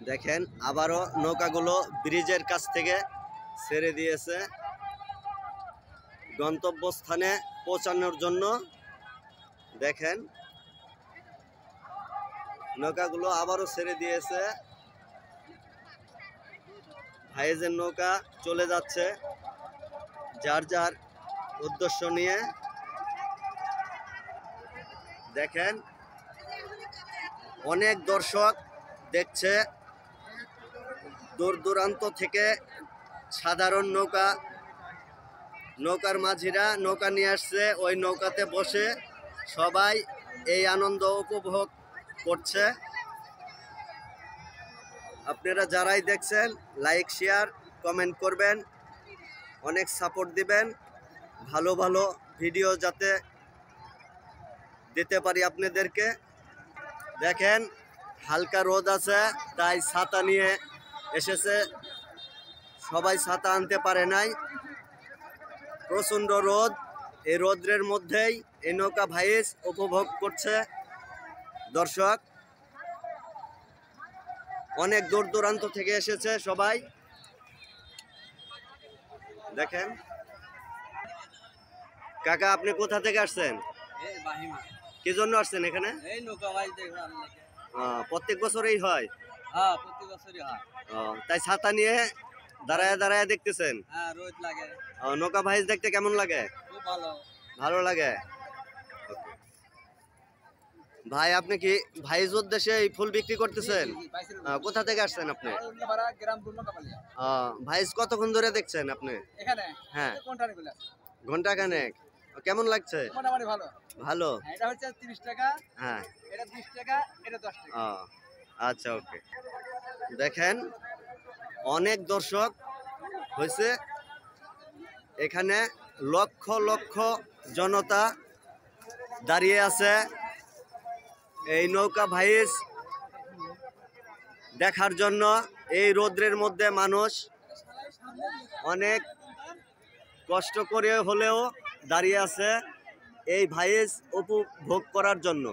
দেখেন আবারও নৌকাগুলো ব্রিজের কাছ থেকে ছেড়ে দিয়েছে গন্তব্যস্থানে পৌঁছানোর জন্য। দেখেন নৌকাগুলো আবারও ছেড়ে দিয়েছে, ভাইজের নৌকা চলে যাচ্ছে যার যার উদ্দেশ্য নিয়ে। দেখেন অনেক দর্শক দেখছে, দূর দূরান্ত থেকে সাধারণ নৌকার মাঝিরা নৌকা নিয়ে আসছে, ওই নৌকাতে বসে সবাই এই আনন্দ উপভোগ করছে। আপনারা যারাই দেখছেন লাইক শেয়ার কমেন্ট করবেন, অনেক সাপোর্ট দিবেন, ভালো ভালো ভিডিও যাতে দিতে পারি আপনাদেরকে। দেখেন হালকা রোদ আছে তাই ছাতা নিয়ে এসেছে, সবাই ছাতা আনতে পারে নাই, প্রচণ্ড রোদ। এই রোদ্রের মধ্যেই এই নৌকা ভাইস উপভোগ করছে দর্শক। অনেক দূর দূরান্ত থেকে এসেছে সবাই। দেখেন কাকা আপনি কোথা থেকে আসছেন? কি জন্য আসছেন এখানে? প্রত্যেক বছরই হয়? তাই ছাতা নিয়ে দাঁড়ায় দাঁড়ায় দেখতেছেন? নৌকা ভাইস দেখতে কেমন লাগে? ভালো লাগে। ভাই আপনি কি ভাইজ উদ্দেশ্যে এই ফুল বিক্রি করতেছেন? কোথা থেকে আসছেন আপনি? ভাইজ কতক্ষণ ধরে দেখছেন আপনি? হ্যাঁ ঘন্টা খানেক। কেমন লাগছে? ভালো। হ্যাঁ আচ্ছা ওকে। দেখেন অনেক দর্শক হয়েছে এখানে, লক্ষ লক্ষ জনতা দাঁড়িয়ে আছে এই নৌকা ভাইস দেখার জন্য। এই রৌদ্রের মধ্যে মানুষ অনেক কষ্ট করে হলেও দাঁড়িয়ে আছে এই ভাইস উপভোগ করার জন্য।